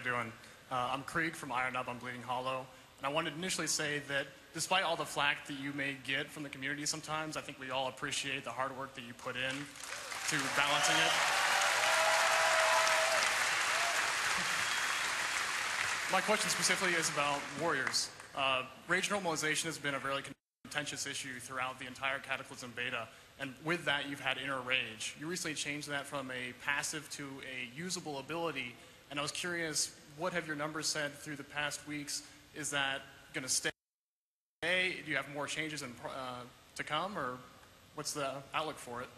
everybody doing? I'm Krieg from Iron Up on Bleeding Hollow, and I wanted to initially say that despite all the flack that you may get from the community sometimes, I think we all appreciate the hard work that you put in to balancing it. My question specifically is about Warriors. Rage normalization has been a really contentious issue throughout the entire Cataclysm beta, and with that you've had Inner Rage. You recently changed that from a passive to a usable ability, and I was curious, what have your numbers said through the past weeks? Is that going to stay? Do you have more changes to come, or what's the outlook for it?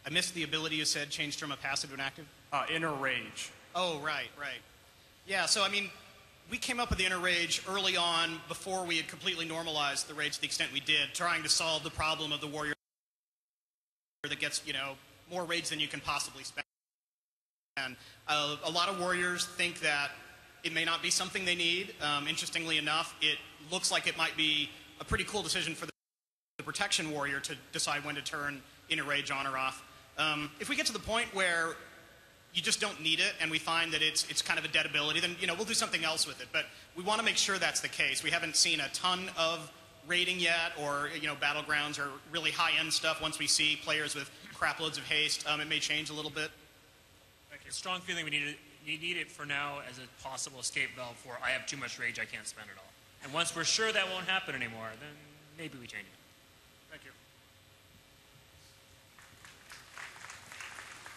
I missed the ability you said changed from a passive to an active? Inner Rage. Oh, right. Yeah, so I mean, we came up with the Inner Rage early on before we had completely normalized the rage to the extent we did, trying to solve the problem of the warrior that gets, more rage than you can possibly spend. And a lot of warriors think that it may not be something they need. Interestingly enough, it looks like it might be a pretty cool decision for the protection warrior to decide when to turn Inner Rage on or off. If we get to the point where you just don't need it and we find that it's kind of a dead ability, then we'll do something else with it. But we want to make sure that's the case. We haven't seen a ton of raiding yet, or battlegrounds or really high-end stuff. Once we see players with crap loads of haste, it may change a little bit. Thank you. Strong feeling you need it for now as a possible escape valve for I have too much rage, I can't spend it all. And once we're sure that won't happen anymore, then maybe we change it. Thank you.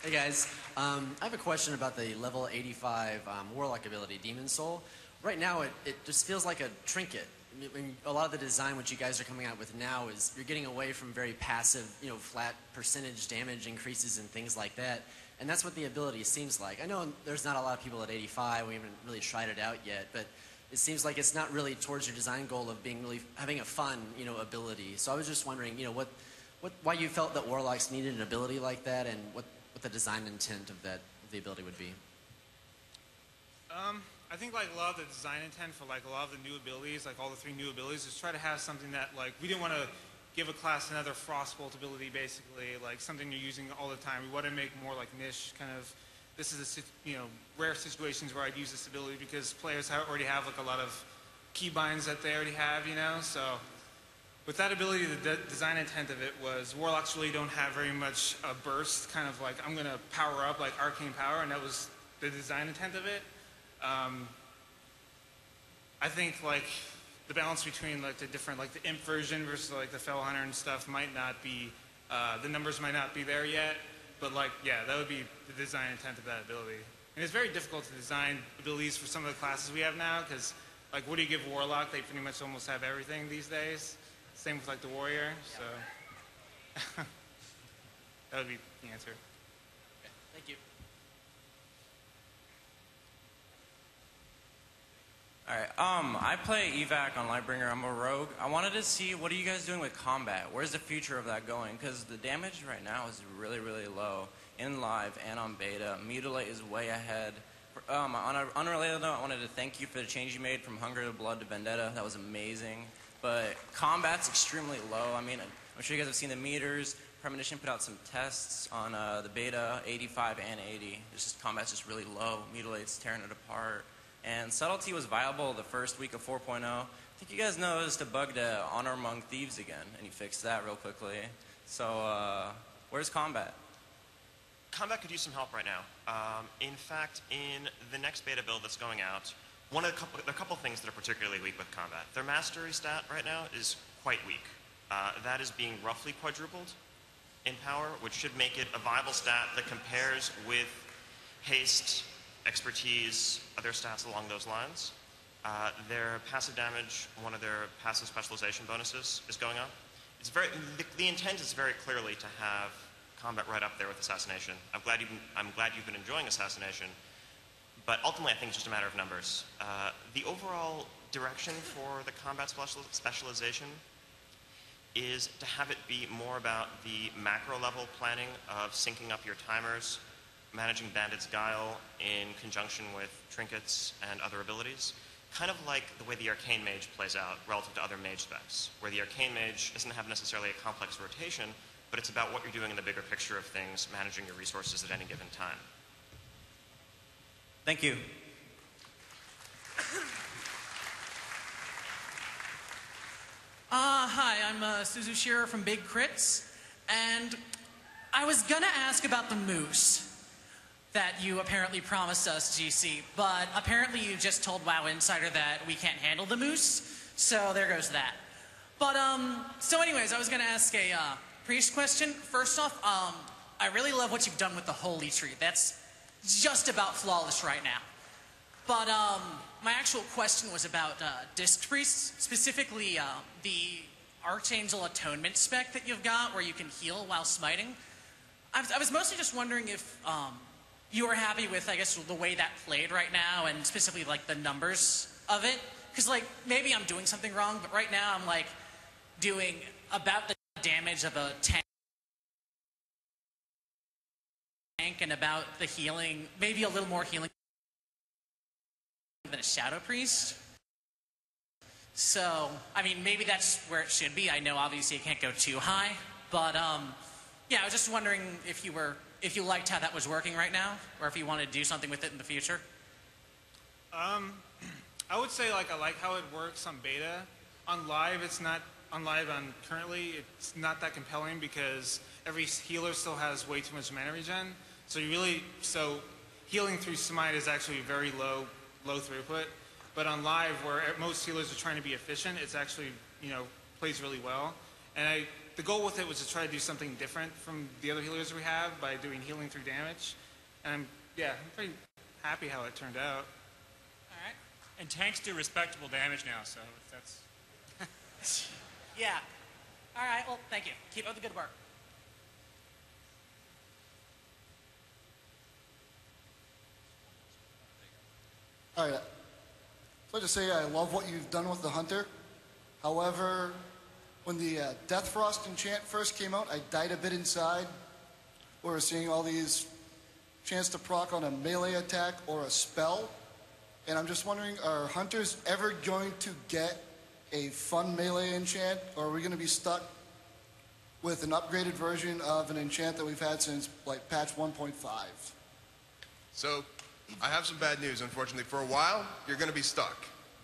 Hey guys, I have a question about the level 85 Warlock ability, Demon Soul. Right now it just feels like a trinket. I mean, a lot of the design which you guys are coming out with now is you're getting away from very passive, flat percentage damage increases and things like that. And that's what the ability seems like. I know there's not a lot of people at 85, we haven't really tried it out yet, but it seems like it's not really towards your design goal of being really having a fun, ability. So I was just wondering, why you felt that Warlocks needed an ability like that, and what the design intent of the ability would be. I think a lot of the design intent for a lot of the new abilities, all the 3 new abilities, is try to have something that we didn't want to give a class another Frostbolt ability, basically, something you're using all the time. We want to make more niche kind of. This is rare situations where I'd use this ability because players already have a lot of keybinds that they already have, So with that ability, the design intent of it was Warlocks really don't have very much a burst, kind of I'm going to power up arcane power, and that was the design intent of it. I think the balance between the different the imp version versus the Fell Hunter and stuff might not be the numbers might not be there yet, but yeah, that would be the design intent of that ability. And it's very difficult to design abilities for some of the classes we have now because what do you give Warlock? They pretty much almost have everything these days. Same with the Warrior, so that would be the answer. Okay. Thank you. Alright, I play evac on Lightbringer. I'm a rogue. I wanted to see, what are you guys doing with combat? Where's the future of that going? Because the damage right now is really, really low in live and on beta. Mutilate is way ahead. On an unrelated note, I wanted to thank you for the change you made from Hunger to Blood to Vendetta. That was amazing. But combat's extremely low. I mean, I'm sure you guys have seen the meters. Premonition put out some tests on the beta, 85 and 80. Combat's just really low. Mutilate's tearing it apart. And Subtlety was viable the first week of 4.0. I think you guys noticed a bug to Honor Among Thieves again, and you fixed that real quickly. So, where's combat? Combat could use some help right now. In fact, in the next beta build that's going out, there are a couple things that are particularly weak with combat. Their mastery stat right now is quite weak. That is being roughly quadrupled in power, which should make it a viable stat that compares with haste, expertise, other stats along those lines. Their passive damage, one of their passive specialization bonuses, is going up. The intent is very clearly to have combat right up there with Assassination. I'm glad you've been enjoying Assassination, but ultimately I think it's just a matter of numbers. The overall direction for the combat specialization is to have it be more about the macro level planning of syncing up your timers, managing Bandit's Guile in conjunction with trinkets and other abilities. Kind of like the way the Arcane Mage plays out relative to other mage specs, where the Arcane Mage doesn't have necessarily a complex rotation, but it's about what you're doing in the bigger picture of things, managing your resources at any given time. Thank you. Hi, I'm Suzu Shearer from Big Crits, and I was gonna ask about the moose that you apparently promised us, GC, but apparently you just told WoW Insider that we can't handle the moose, so there goes that. But, so anyways, I was gonna ask a priest question. First off, I really love what you've done with the holy tree. That's just about flawless right now. But, my actual question was about disc priests, specifically the Archangel Atonement spec that you've got where you can heal while smiting. I was mostly just wondering if you were happy with, I guess, the way that played right now and specifically like the numbers of it. Because like maybe I'm doing something wrong, but right now I'm like doing about the damage of a tank and about the healing, maybe a little more healing than a Shadow Priest. So, I mean, maybe that's where it should be. I know obviously it can't go too high, but yeah, I was just wondering if you liked how that was working right now, or if you want to do something with it in the future. I would say like I like how it works on beta. On live, it's not on live. On currently, it's not that compelling because every healer still has way too much mana regen. So healing through smite is actually very low throughput. But on live, where most healers are trying to be efficient, it's actually plays really well. And the goal with it was to try to do something different from the other healers we have by doing healing through damage. And I'm pretty happy how it turned out. All right. And tanks do respectable damage now, so that's... Yeah. All right, well, thank you. Keep up the good work. All right. So to say I love what you've done with the Hunter. However, when the Death Frost enchant first came out, I died a bit inside. We were seeing all these chance to proc on a melee attack or a spell. And I'm just wondering, are Hunters ever going to get a fun melee enchant, or are we going to be stuck with an upgraded version of an enchant that we've had since like patch 1.5? So, I have some bad news, unfortunately. For a while, you're going to be stuck.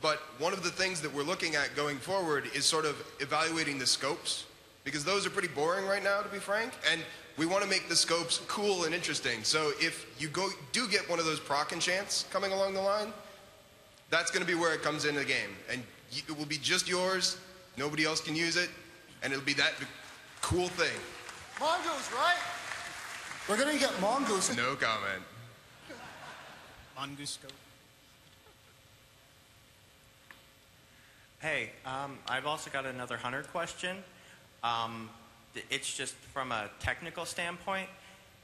But one of the things that we're looking at going forward is sort of evaluating the scopes, because those are pretty boring right now, to be frank, and we want to make the scopes cool and interesting. So if you do get one of those proc enchants coming along the line, that's going to be where it comes into the game. And it will be just yours, nobody else can use it, and it'll be that cool thing. Mongoose, right? We're going to get Mongoose. No comment. Mongoose scope. Hey, I've also got another Hunter question. It's just from a technical standpoint.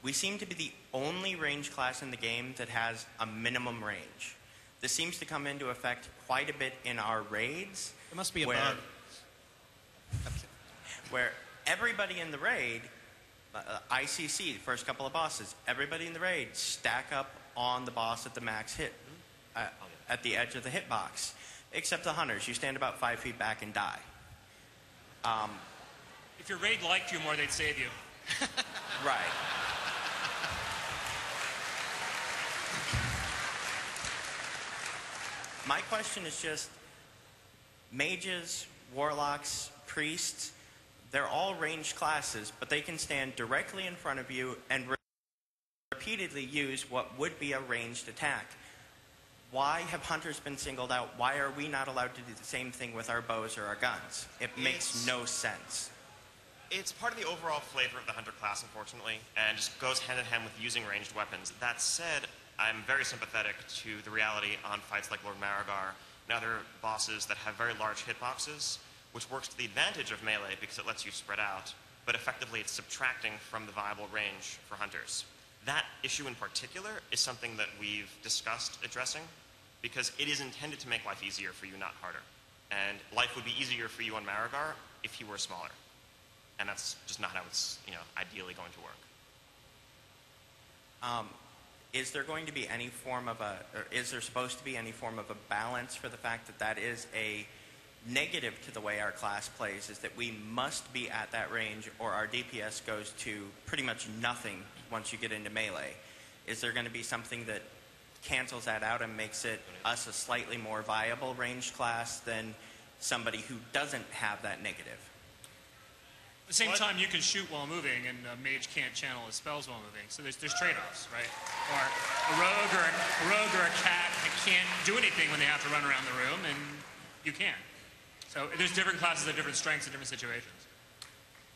We seem to be the only range class in the game that has a minimum range. This seems to come into effect quite a bit in our raids. It must be a bug. Where everybody in the raid, ICC, the first couple of bosses, everybody in the raid stack up on the boss at the max hit, at the edge of the hitbox. Except the Hunters, you stand about 5 feet back and die. If your raid liked you more, they'd save you. Right. My question is just, mages, warlocks, priests, they're all ranged classes, but they can stand directly in front of you and repeatedly use what would be a ranged attack. Why have Hunters been singled out? Why are we not allowed to do the same thing with our bows or our guns? It makes no sense. It's part of the overall flavor of the Hunter class, unfortunately, and just goes hand in hand with using ranged weapons. That said, I'm very sympathetic to the reality on fights like Lord Marigar and other bosses that have very large hitboxes, which works to the advantage of melee because it lets you spread out, but effectively it's subtracting from the viable range for Hunters. That issue in particular is something that we've discussed addressing because it is intended to make life easier for you, not harder. And life would be easier for you on Marigar if he were smaller. And that's just not how it's, ideally going to work. Is there going to be any form of or is there supposed to be any form of a balance for the fact that that is a negative to the way our class plays, is that we must be at that range or our DPS goes to pretty much nothing once you get into melee? Is there going to be something that cancels that out and makes it us a slightly more viable ranged class than somebody who doesn't have that negative. At the same time, you can shoot while moving, and a mage can't channel his spells while moving. So there's trade-offs, right? Or a rogue or a cat can't do anything when they have to run around the room, and you can. So there's different classes of different strengths in different situations.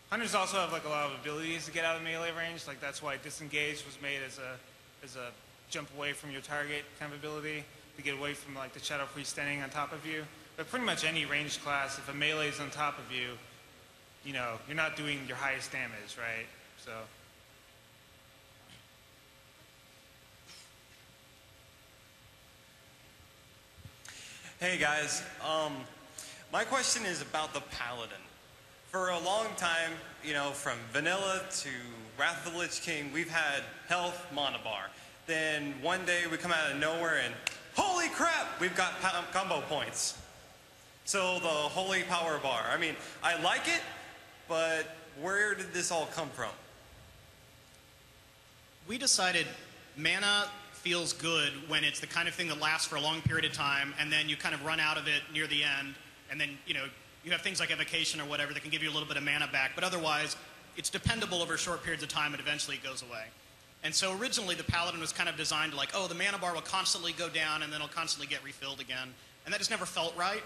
Hunters also have like a lot of abilities to get out of melee range. Like that's why disengage was made as a jump away from your target kind of ability to get away from like the shadow priest standing on top of you. But pretty much any ranged class, if a melee is on top of you, you know, you're not doing your highest damage, right? So. Hey guys, my question is about the Paladin. For a long time, you know, from vanilla to Wrath of the Lich King, we've had health mana bar. Then one day we come out of nowhere and holy crap, we've got combo points. So the holy power bar. I mean, I like it, but where did this all come from? We decided mana feels good when it's the kind of thing that lasts for a long period of time, and then you kind of run out of it near the end, and then, you know, you have things like evocation or whatever that can give you a little bit of mana back, but otherwise, it's dependable over short periods of time, and eventually it goes away. And so originally the Paladin was kind of designed to like, oh, the mana bar will constantly go down, and then it'll constantly get refilled again. And that just never felt right.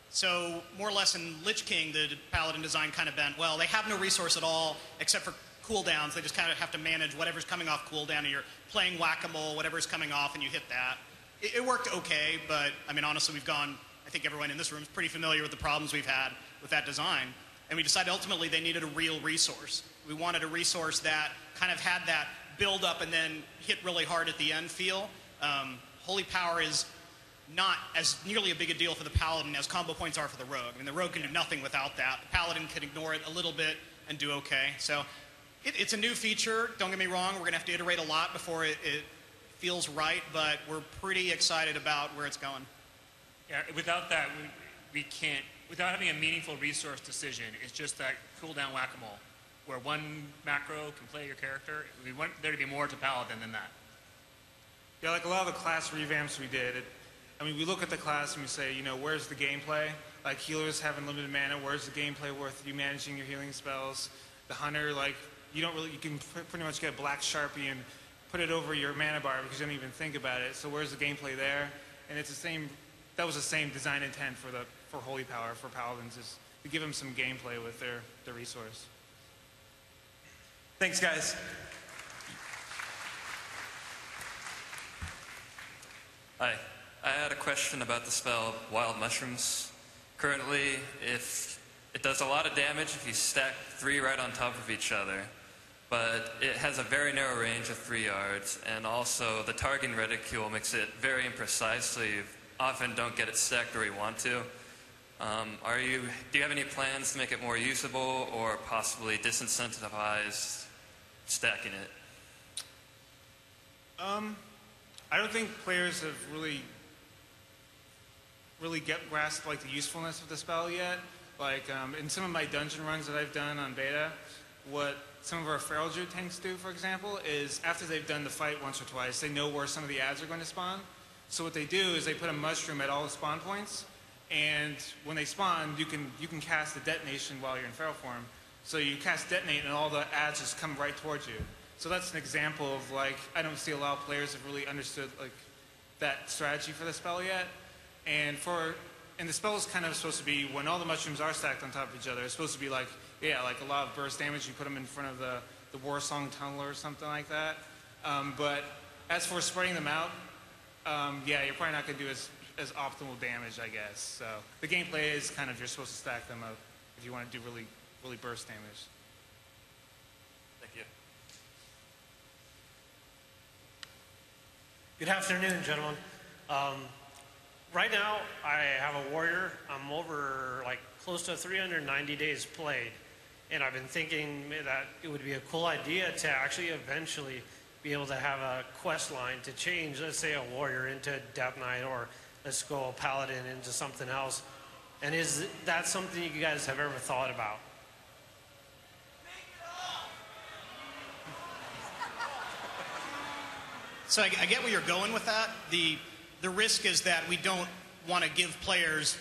So more or less in Lich King, the Paladin design kind of bent, well, they have no resource at all except for cooldowns. They just kind of have to manage whatever's coming off cooldown, and you're playing whack-a-mole, whatever's coming off, and you hit that. It worked okay, but I mean, honestly, I think everyone in this room is pretty familiar with the problems we've had with that design. And we decided ultimately they needed a real resource. We wanted a resource that kind of had that build up and then hit really hard at the end feel. Holy Power is not as nearly a big a deal for the Paladin as combo points are for the Rogue. I mean, the Rogue can do nothing without that. The Paladin can ignore it a little bit and do okay. So it's a new feature. Don't get me wrong. We're going to have to iterate a lot before it feels right, but we're pretty excited about where it's going. Yeah, without that, we can't, without having a meaningful resource decision, it's just that cooldown whack-a-mole, where one macro can play your character. We want there to be more to Paladin than that. Yeah, like a lot of the class revamps we did, I mean, we look at the class and we say, you know, where's the gameplay? Like healers having limited mana, where's the gameplay worth you managing your healing spells? The hunter, like, you can pretty much get a black Sharpie and put it over your mana bar because you don't even think about it. So where's the gameplay there? And it's the same, that was the same design intent for Holy Power, for Paladins, is to give them some gameplay with their resource. Thanks, guys. Hi. I had a question about the spell Wild Mushrooms. Currently, if it does a lot of damage if you stack 3 right on top of each other, but it has a very narrow range of 3 yards, and also the targeting reticule makes it very imprecise, so you often don't get it stacked where you want to. Do you have any plans to make it more usable or possibly disincentivize stacking it? I don't think players have really grasped like the usefulness of the spell yet. Like in some of my dungeon runs that I've done on beta, what some of our Feral Druid tanks do, for example, is after they've done the fight once or twice, they know where some of the ads are going to spawn. So what they do is they put a mushroom at all the spawn points, and when they spawn, you can cast the detonation while you're in feral form. So you cast detonate, and all the ads just come right towards you. So that's an example of like, I don't see a lot of players have really understood like that strategy for the spell yet. And the spell is kind of supposed to be, when all the mushrooms are stacked on top of each other, it's supposed to be like, yeah, like a lot of burst damage. You put them in front of the War Song Tunneler or something like that. But as for spreading them out, yeah, you're probably not going to do as optimal damage, I guess. So the gameplay is kind of, you're supposed to stack them up if you want to do really, really burst damage. Thank you. Good afternoon, gentlemen. Right now, I have a warrior. I'm over like close to 390 days played, and I've been thinking that it would be a cool idea to actually eventually be able to have a quest line to change, let's say, a warrior into Death Knight, or let's go a paladin into something else. And is that something you guys have ever thought about? So I get where you're going with that. The risk is that we don't want to give players